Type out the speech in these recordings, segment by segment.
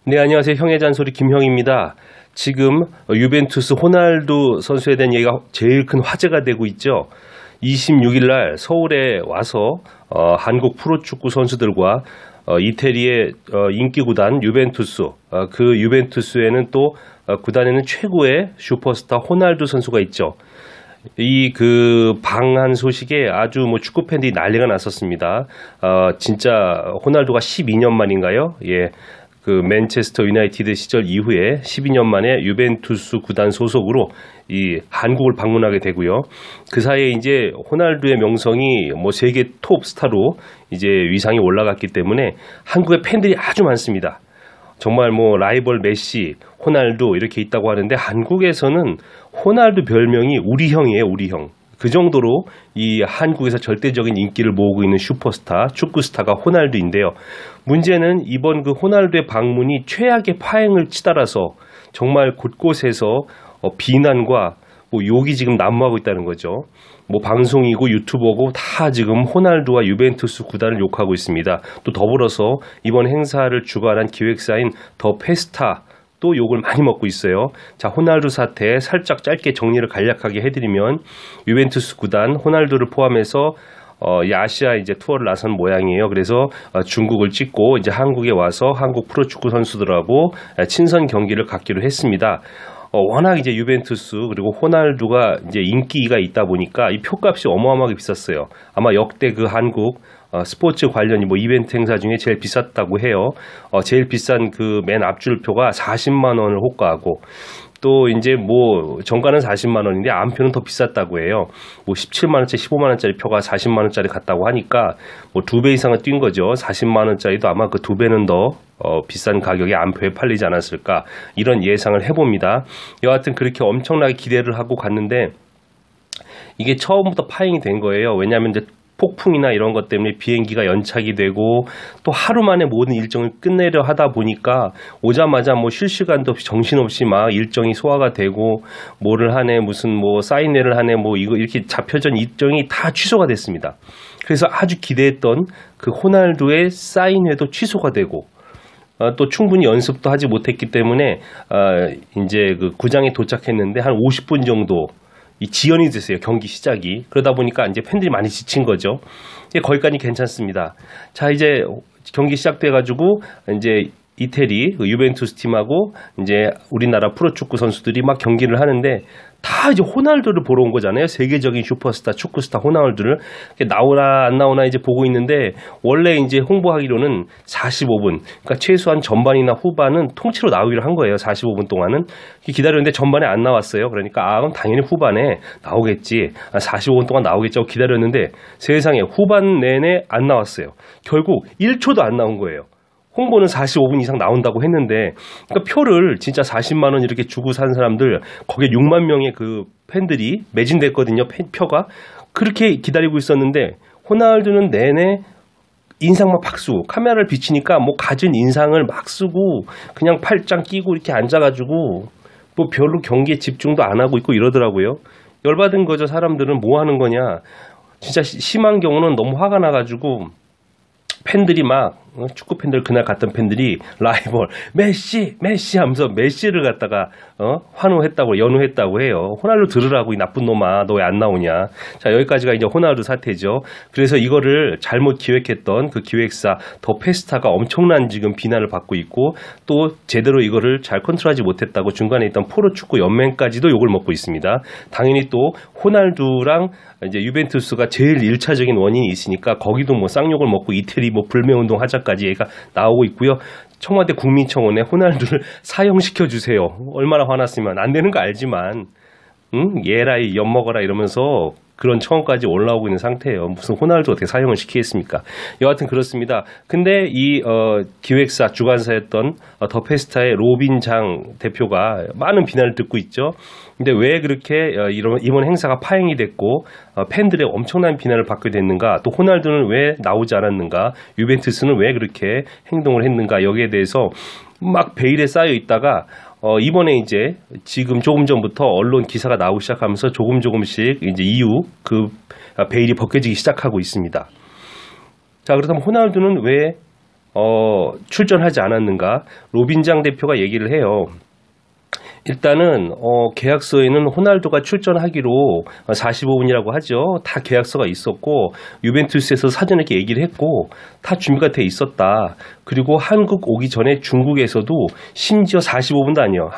네, 안녕하세요. 형의 잔소리 김형입니다. 지금 유벤투스 호날두 선수에 대한 얘기가 제일 큰 화제가 되고 있죠. 26일 날 서울에 와서 한국 프로축구 선수들과 이태리의 인기 구단 유벤투스, 그 유벤투스에는 또 구단에는 최고의 슈퍼스타 호날두 선수가 있죠. 이 방한 소식에 아주 축구 팬들이 난리가 났었습니다. 진짜 호날두가 12년 만인가요? 예. 맨체스터 유나이티드 시절 이후에 12년 만에 유벤투스 구단 소속으로 이 한국을 방문하게 되고요. 그 사이에 이제 호날두의 명성이 세계 톱 스타로 이제 위상이 올라갔기 때문에 한국의 팬들이 아주 많습니다. 정말 라이벌 메시, 호날두 이렇게 있다고 하는데 한국에서는 호날두 별명이 우리 형이에요, 우리 형. 그 정도로 이 한국에서 절대적인 인기를 모으고 있는 슈퍼스타, 축구 스타가 호날두인데요. 문제는 이번 호날두의 방문이 최악의 파행을 치달아서 정말 곳곳에서 비난과 욕이 지금 난무하고 있다는 거죠. 방송이고 유튜버고 다 지금 호날두와 유벤투스 구단을 욕하고 있습니다. 또 더불어서 이번 행사를 주관한 기획사인 더 페스타 또 욕을 많이 먹고 있어요. 자, 호날두 사태 살짝 짧게 정리를 간략하게 해드리면 유벤투스 구단 호날두를 포함해서 아시아 이제 투어를 나선 모양이에요. 그래서 중국을 찍고 이제 한국에 와서 한국 프로축구 선수들하고 친선 경기를 갖기로 했습니다. 워낙 이제 유벤투스 그리고 호날두가 이제 인기가 있다 보니까 이 표값이 어마어마하게 비쌌어요. 아마 역대 한국 스포츠 관련 이벤트 행사 중에 제일 비쌌다고 해요. 제일 비싼 맨 앞줄표가 40만 원을 호가하고 또 이제 정가는 40만 원인데 안표는 더 비쌌다고 해요. 17만 원짜리, 15만 원짜리 표가 40만 원짜리 같다고 하니까 2배 이상은 뛴 거죠. 40만 원짜리도 아마 그 2배는 더 비싼 가격에 안표에 팔리지 않았을까 이런 예상을 해봅니다. 여하튼 그렇게 엄청나게 기대를 하고 갔는데 이게 처음부터 파행이 된 거예요. 왜냐하면 이제 폭풍이나 이런 것 때문에 비행기가 연착이 되고 또 하루 만에 모든 일정을 끝내려 하다 보니까 오자마자 쉴 시간도 없이 정신없이 막 일정이 소화가 되고 뭐를 하네 무슨 사인회를 하네 이거 이렇게 잡혀진 일정이 다 취소가 됐습니다. 그래서 아주 기대했던 그 호날두의 사인회도 취소가 되고 또 충분히 연습도 하지 못했기 때문에 이제 구장에 도착했는데 한 50분 정도 이 지연이 됐어요. 경기 시작이. 그러다 보니까 이제 팬들이 많이 지친 거죠. 거기까지 괜찮습니다. 자, 이제 경기 시작돼가지고 이제 이태리 유벤투스 팀하고 이제 우리나라 프로축구 선수들이 막 경기를 하는데 다 이제 호날두를 보러 온 거잖아요. 세계적인 슈퍼스타, 축구스타 호날두를 나오나 안 나오나 이제 보고 있는데 원래 이제 홍보하기로는 45분, 그러니까 최소한 전반이나 후반은 통째로 나오기로 한 거예요. 45분 동안은 기다렸는데 전반에 안 나왔어요. 그러니까 그럼 당연히 후반에 나오겠지. 45분 동안 나오겠죠. 기다렸는데 세상에 후반 내내 안 나왔어요. 결국 1초도 안 나온 거예요. 홍보는 45분 이상 나온다고 했는데 그러니까 표를 진짜 40만 원 이렇게 주고 산 사람들 거기에 6만 명의 팬들이 매진됐거든요. 표가 그렇게 기다리고 있었는데 호날두는 내내 인상만 팍 쓰고 카메라를 비치니까 가진 인상을 막 쓰고 그냥 팔짱 끼고 이렇게 앉아가지고 별로 경기에 집중도 안 하고 있고 이러더라고요. 열받은 거죠. 사람들은 뭐 하는 거냐. 진짜 심한 경우는 너무 화가 나가지고 팬들이 축구 팬들 그날 갔던 팬들이 라이벌 메시 하면서 메시를 갖다가 환호했다고 연호했다고 해요. 호날두 들으라고 이 나쁜 놈아 너 왜 안 나오냐. 자, 여기까지가 이제 호날두 사태죠. 그래서 이거를 잘못 기획했던 그 기획사 더 페스타가 엄청난 지금 비난을 받고 있고 또 제대로 이거를 잘 컨트롤하지 못했다고 중간에 있던 프로축구 연맹까지도 욕을 먹고 있습니다. 당연히 또 호날두랑 이제 유벤투스가 제일 1차적인 원인이 있으니까 거기도 쌍욕을 먹고 이태리 불매운동 하자까지 얘가 나오고 있고요. 청와대 국민청원에 호날두를 사형시켜 주세요. 얼마나 화났으면 안 되는 거 알지만 얘라이 엿먹어라 이러면서 그런 청원까지 올라오고 있는 상태예요. 무슨 호날두 어떻게 사형을 시키겠습니까? 여하튼 그렇습니다. 근데 이 기획사 주관사였던 더 페스타의 로빈 장 대표가 많은 비난을 듣고 있죠. 근데 왜 그렇게 이번 행사가 파행이 됐고 팬들의 엄청난 비난을 받게 됐는가? 또 호날두는 왜 나오지 않았는가? 유벤투스는 왜 그렇게 행동을 했는가? 여기에 대해서 막 베일에 쌓여 있다가 이번에 이제 지금 조금 전부터 언론 기사가 나오기 시작하면서 조금씩 이제 이후 베일이 벗겨지기 시작하고 있습니다. 자, 그렇다면 호날두는 왜 출전하지 않았는가? 로빈장 대표가 얘기를 해요. 일단은 계약서에는 호날두가 출전하기로 45분이라고 하죠. 다 계약서가 있었고 유벤투스에서 사전에 이렇게 얘기를 했고 다 준비가 돼 있었다. 그리고 한국 오기 전에 중국에서도 심지어 45분도 아니에요.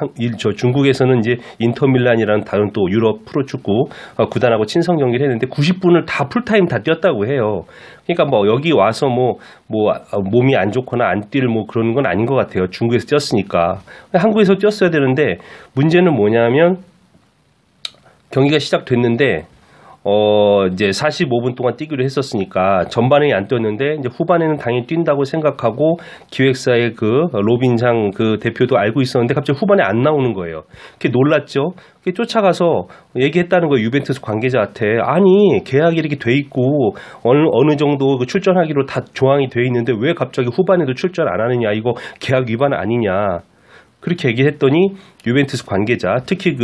중국에서는 이제 인터밀란이라는 다른 또 유럽 프로축구 구단하고 친선 경기를 했는데 90분을 다 풀타임 다 뛰었다고 해요. 그러니까 뭐 여기 와서 몸이 안 좋거나 안 뛸 그런 건 아닌 것 같아요. 중국에서 뛰었으니까. 한국에서 뛰었어야 되는데 문제는 뭐냐면 경기가 시작됐는데 이제 45분 동안 뛰기로 했었으니까 전반에 안 뛰었는데 이제 후반에는 당연히 뛴다고 생각하고 기획사의 그 로빈장 그 대표도 알고 있었는데 갑자기 후반에 안 나오는 거예요. 그게 놀랐죠. 그게 쫓아가서 얘기했다는 거예요. 유벤투스 관계자한테. 아니 계약이 이렇게 돼 있고 어느 정도 그 출전하기로 다 조항이 돼 있는데 왜 갑자기 후반에도 출전 안 하느냐. 이거 계약 위반 아니냐. 그렇게 얘기했더니 유벤투스 관계자, 특히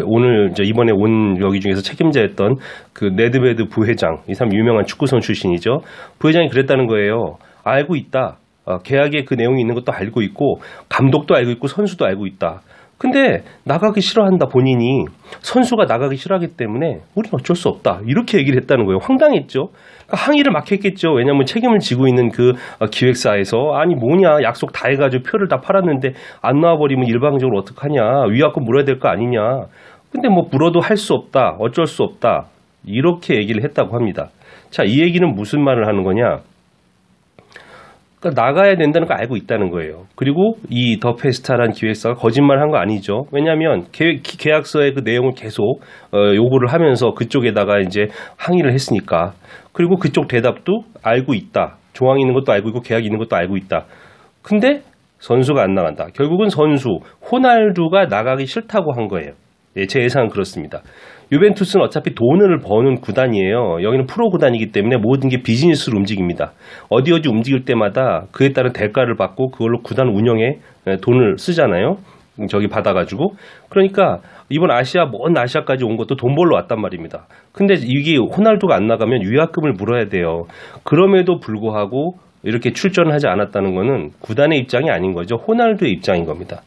오늘 이번에 온 여기 중에서 책임자였던 그 네드베드 부회장, 이 사람 유명한 축구선 출신이죠. 부회장이 그랬다는 거예요. 알고 있다. 계약에 그 내용이 있는 것도 알고 있고 감독도 알고 있고 선수도 알고 있다. 근데 나가기 싫어한다 본인이. 선수가 나가기 싫어하기 때문에 우리는 어쩔 수 없다. 이렇게 얘기를 했다는 거예요. 황당했죠. 그러니까 항의를 막 했겠죠. 왜냐하면 책임을 지고 있는 그 기획사에서 아니 뭐냐 약속 다 해가지고 표를 다 팔았는데 안 나와버리면 일방적으로 어떡하냐. 위약금 물어야 될 거 아니냐. 근데 물어도 할 수 없다. 어쩔 수 없다. 이렇게 얘기를 했다고 합니다. 자, 이 얘기는 무슨 말을 하는 거냐. 그러니까 나가야 된다는 거 알고 있다는 거예요. 그리고 이 더 페스타라는 기획사가 거짓말한 거 아니죠. 왜냐하면 계약서의 그 내용을 계속 요구를 하면서 그쪽에다가 이제 항의를 했으니까. 그리고 그쪽 대답도 알고 있다. 조항이 있는 것도 알고 있고 계약이 있는 것도 알고 있다. 근데 선수가 안 나간다. 결국은 선수 호날두가 나가기 싫다고 한 거예요. 네, 제 예상은 그렇습니다. 유벤투스는 어차피 돈을 버는 구단이에요. 여기는 프로 구단이기 때문에 모든 게 비즈니스로 움직입니다. 어디 움직일 때마다 그에 따른 대가를 받고 그걸로 구단 운영에 돈을 쓰잖아요. 저기 받아가지고. 그러니까 이번 먼 아시아까지 온 것도 돈 벌러 왔단 말입니다. 근데 이게 호날두가 안 나가면 위약금을 물어야 돼요. 그럼에도 불구하고 이렇게 출전을 하지 않았다는 거는 구단의 입장이 아닌 거죠. 호날두의 입장인 겁니다.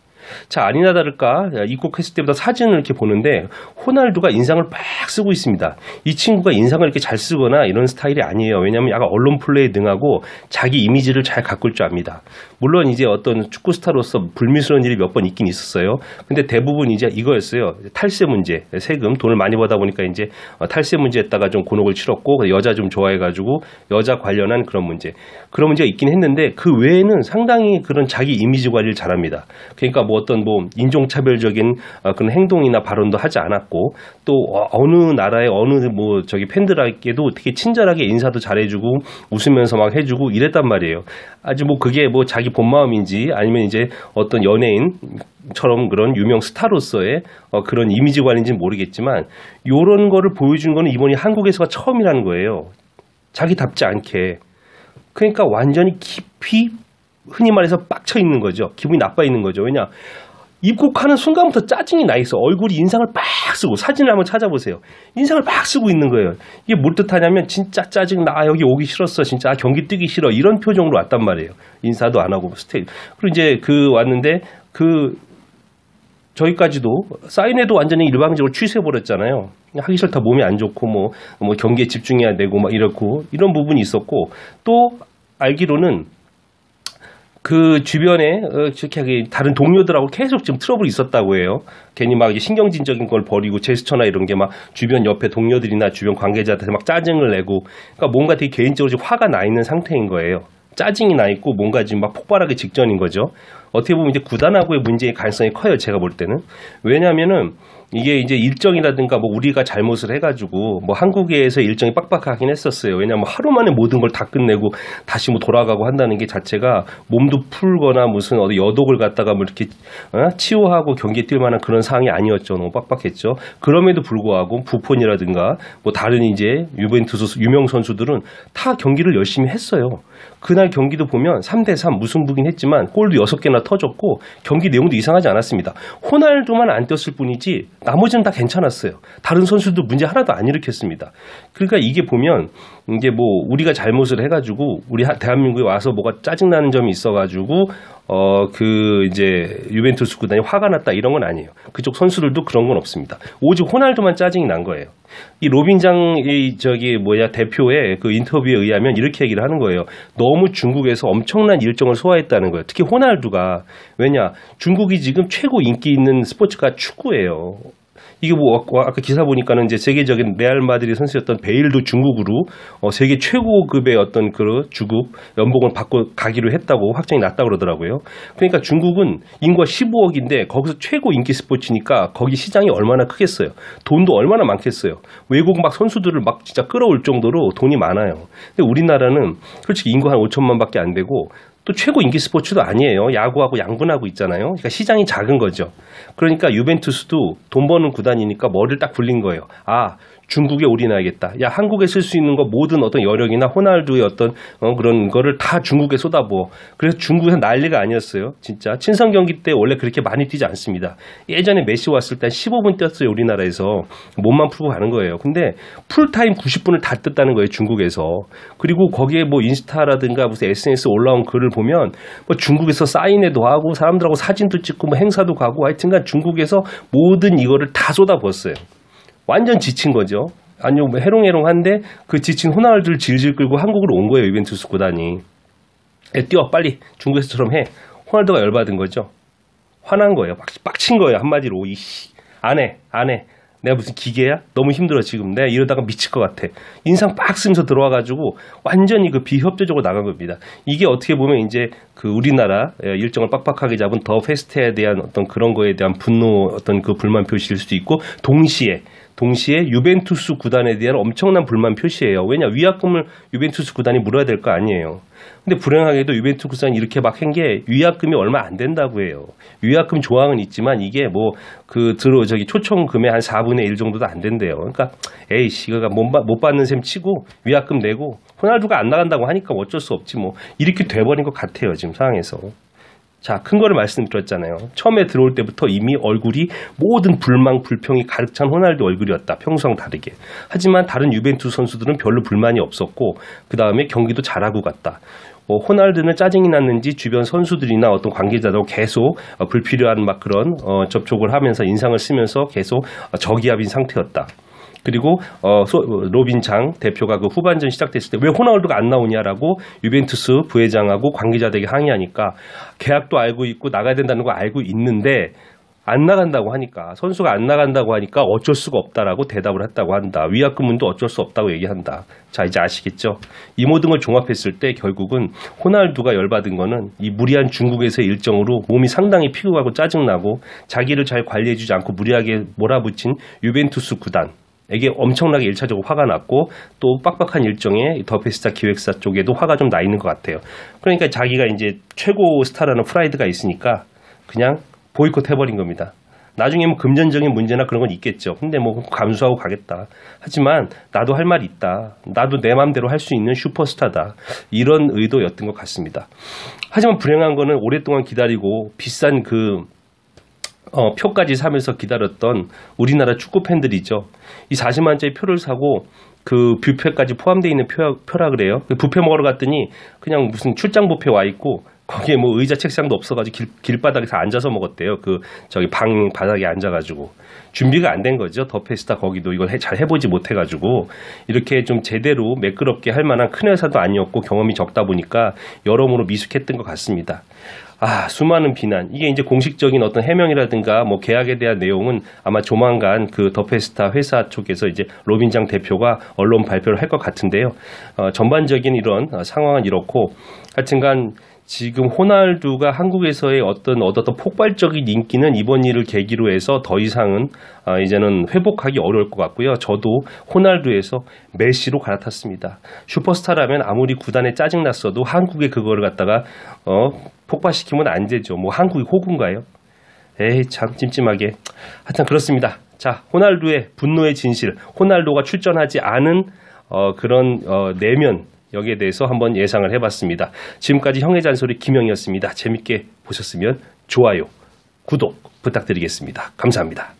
자, 아니나 다를까 입국했을 때부터 사진을 이렇게 보는데 호날두가 인상을 막 쓰고 있습니다. 이 친구가 인상을 이렇게 잘 쓰거나 이런 스타일이 아니에요. 왜냐하면 약간 언론 플레이 등하고 자기 이미지를 잘 가꿀 줄 압니다. 물론 이제 어떤 축구 스타로서 불미스러운 일이 몇 번 있긴 있었어요. 근데 대부분 이제 이거였어요. 탈세 문제, 세금 돈을 많이 벌다 보니까 이제 탈세 문제에다가 좀 곤혹을 치렀고 여자 좀 좋아해가지고 여자 관련한 그런 문제가 있긴 했는데 그 외에는 상당히 그런 자기 이미지 관리를 잘합니다. 그러니까 어떤 인종차별적인 그런 행동이나 발언도 하지 않았고 또 어느 나라의 팬들에게도 되게 친절하게 인사도 잘해주고 웃으면서 막 해주고 이랬단 말이에요. 아주 그게 자기 본 마음인지 아니면 이제 어떤 연예인처럼 그런 유명 스타로서의 그런 이미지 관리인지는 모르겠지만 이런 거를 보여준 거는 이번이 한국에서가 처음이라는 거예요. 자기답지 않게. 그러니까 완전히 깊이 흔히 말해서 빡쳐 있는 거죠. 기분이 나빠 있는 거죠. 왜냐? 입국하는 순간부터 짜증이 나 있어. 얼굴이 인상을 빡 쓰고 사진을 한번 찾아보세요. 인상을 막 쓰고 있는 거예요. 이게 뭘 뜻하냐면 진짜 짜증 나. 여기 오기 싫었어. 진짜 경기 뛰기 싫어. 이런 표정으로 왔단 말이에요. 인사도 안 하고 그리고 이제 왔는데 저희까지도 사인회도 완전히 일방적으로 취소해버렸잖아요. 하기 싫다. 몸이 안 좋고 경기에 집중해야 되고 이렇고 이런 부분이 있었고 또 알기로는 그 주변에 다른 동료들하고 계속 지금 트러블이 있었다고 해요. 괜히 신경질적인 걸 버리고 제스처나 이런 게 주변 옆에 동료들이나 주변 관계자한테 짜증을 내고 그러니까 뭔가 되게 개인적으로 지금 화가 나 있는 상태인 거예요. 짜증이 나 있고 뭔가 지금 폭발하기 직전인 거죠. 어떻게 보면 이제 구단하고의 문제의 가능성이 커요. 제가 볼 때는. 왜냐하면은 이게 이제 일정이라든가 우리가 잘못을 해가지고 한국에서 일정이 빡빡하긴 했었어요. 왜냐하면 하루 만에 모든 걸 다 끝내고 다시 돌아가고 한다는 게 자체가 몸도 풀거나 무슨 어디 여독을 갖다가 이렇게 치유하고 경기에 뛸 만한 그런 상황이 아니었죠. 너무 빡빡했죠. 그럼에도 불구하고 부폰이라든가 다른 이제 유벤투스 유명 선수들은 다 경기를 열심히 했어요. 그날 경기도 보면 3대3 무승부긴 했지만 골도 6개나 터졌고 경기 내용도 이상하지 않았습니다. 호날두만 안 뛰었을 뿐이지 나머지는 다 괜찮았어요. 다른 선수도 문제 하나도 안 일으켰습니다. 그러니까 이게 보면 이게 뭐 우리가 잘못을 해가지고 우리 대한민국에 와서 뭐가 짜증나는 점이 있어가지고 이제 유벤투스 구단이 화가 났다 이런 건 아니에요. 그쪽 선수들도 그런 건 없습니다. 오직 호날두만 짜증이 난 거예요. 이 로빈장의 대표의 그 인터뷰에 의하면 이렇게 얘기를 하는 거예요. 너무 중국에서 엄청난 일정을 소화했다는 거예요. 특히 호날두가. 왜냐, 중국이 지금 최고 인기 있는 스포츠가 축구예요. 이게 아까 기사 보니까는 이제 세계적인 레알 마드리드 선수였던 베일도 중국으로 세계 최고급의 어떤 그 주급 연봉을 받고 가기로 했다고 확정이 났다고 그러더라고요. 그러니까 중국은 인구가 15억인데 거기서 최고 인기 스포츠니까 거기 시장이 얼마나 크겠어요. 돈도 얼마나 많겠어요. 외국 막 선수들을 막 진짜 끌어올 정도로 돈이 많아요. 근데 우리나라는 솔직히 인구 한 5천만밖에 안 되고 또 최고 인기 스포츠도 아니에요. 야구하고 양분하고 있잖아요. 그러니까 시장이 작은 거죠. 그러니까 유벤투스도 돈 버는 구단이니까 머리를 딱 굴린 거예요. 아, 중국에 올인해야겠다. 야, 한국에 쓸 수 있는 거 모든 어떤 여력이나 호날두의 어떤 그런 거를 다 중국에 쏟아부어. 그래서 중국에서 난리가 아니었어요. 진짜 친선 경기 때 원래 그렇게 많이 뛰지 않습니다. 예전에 메시 왔을 때 15분 뛰었어요. 우리나라에서 몸만 풀고 가는 거예요. 근데 풀타임 90분을 다 떴다는 거예요. 중국에서. 그리고 거기에 뭐 인스타라든가 무슨 SNS 올라온 글을 보면 뭐 중국에서 사인회도 하고 사람들하고 사진도 찍고 뭐 행사도 가고 하여튼간 중국에서 모든 이거를 다 쏟아부었어요. 완전 지친 거죠. 아니요, 뭐 해롱해롱한데 그 지친 호날두를 질질 끌고 한국으로 온 거예요. 유벤투스 구단이. 뛰어 빨리 중국에서처럼 해. 호날두가 열받은 거죠. 화난 거예요. 빡친 거예요. 한마디로. 안 해. 내가 무슨 기계야? 너무 힘들어 지금. 내가 이러다가 미칠 것 같아. 인상 빡 쓰면서 들어와가지고 완전히 그 비협조적으로 나간 겁니다. 이게 어떻게 보면 이제 그 우리나라 일정을 빡빡하게 잡은 더 페스트에 대한 어떤 그런 거에 대한 분노, 어떤 그 불만 표시일 수도 있고, 동시에 유벤투스 구단에 대한 엄청난 불만 표시예요. 왜냐, 위약금을 유벤투스 구단이 물어야 될 거 아니에요. 근데 불행하게도 유벤투스 구단이 이렇게 막 한 게 위약금이 얼마 안 된다고 해요. 위약금 조항은 있지만 이게 초청금의 한 4분의 1 정도도 안 된대요. 그러니까 에이씨, 이거가 못 받는 셈 치고 위약금 내고 호날두가 안 나간다고 하니까 어쩔 수 없지 뭐. 이렇게 돼버린 것 같아요, 지금 상황에서. 자, 큰 거를 말씀드렸잖아요. 처음에 들어올 때부터 이미 얼굴이 모든 불만, 불평이 가득 찬 호날두 얼굴이었다. 평소랑 다르게. 하지만 다른 유벤투스 선수들은 별로 불만이 없었고, 그 다음에 경기도 잘하고 갔다. 호날두는 짜증이 났는지 주변 선수들이나 어떤 관계자도 계속 불필요한 막 그런 접촉을 하면서 인상을 쓰면서 계속 저기압인 상태였다. 그리고 로빈장 대표가 그 후반전 시작됐을 때 왜 호날두가 안 나오냐라고 유벤투스 부회장하고 관계자들에게 항의하니까 계약도 알고 있고 나가야 된다는 거 알고 있는데 안 나간다고 하니까, 선수가 안 나간다고 하니까 어쩔 수가 없다라고 대답을 했다고 한다. 위약금도 어쩔 수 없다고 얘기한다. 자, 이제 아시겠죠? 이 모든 걸 종합했을 때 결국은 호날두가 열받은 거는 이 무리한 중국에서의 일정으로 몸이 상당히 피곤하고 짜증나고 자기를 잘 관리해주지 않고 무리하게 몰아붙인 유벤투스 구단 에게 엄청나게 1차적으로 화가 났고, 또 빡빡한 일정에 더 페스타 기획사 쪽에도 화가 좀 나 있는 것 같아요. 그러니까 자기가 이제 최고 스타라는 프라이드가 있으니까 그냥 보이콧 해버린 겁니다. 나중에 뭐 금전적인 문제나 그런 건 있겠죠. 근데 뭐 감수하고 가겠다. 하지만 나도 할 말이 있다. 나도 내 마음대로 할 수 있는 슈퍼스타다. 이런 의도였던 것 같습니다. 하지만 불행한 거는 오랫동안 기다리고 비싼 표까지 사면서 기다렸던 우리나라 축구 팬들이죠. 이 40만짜리 표를 사고 그 뷔페까지 포함되어 있는 표라 그래요. 뷔페 먹으러 갔더니 그냥 무슨 출장 뷔페 와 있고 거기에 뭐 의자 책상도 없어가지고 길바닥에서 앉아서 먹었대요. 방 바닥에 앉아가지고. 준비가 안 된 거죠. 더 페스타 거기도 이걸 잘 해보지 못해가지고 이렇게 좀 제대로 매끄럽게 할 만한 큰 회사도 아니었고 경험이 적다 보니까 여러모로 미숙했던 것 같습니다. 수많은 비난. 이게 이제 공식적인 어떤 해명이라든가 뭐 계약에 대한 내용은 아마 조만간 그 더 페스타 회사 쪽에서 이제 로빈장 대표가 언론 발표를 할 것 같은데요. 전반적인 이런 상황은 이렇고, 하여튼간 지금 호날두가 한국에서의 얻었던 폭발적인 인기는 이번 일을 계기로 해서 더 이상은 이제는 회복하기 어려울 것 같고요. 저도 호날두에서 메시로 갈아탔습니다. 슈퍼스타라면 아무리 구단에 짜증났어도 한국에 그거를 갖다가 폭발시키면 안 되죠. 뭐 한국이 호구인가요? 에이, 참 찜찜하게. 하여튼 그렇습니다. 자, 호날두의 분노의 진실, 호날두가 출전하지 않은 그런 내면, 여기에 대해서 한번 예상을 해봤습니다. 지금까지 형의 잔소리 김영이었습니다. 재밌게 보셨으면 좋아요, 구독 부탁드리겠습니다. 감사합니다.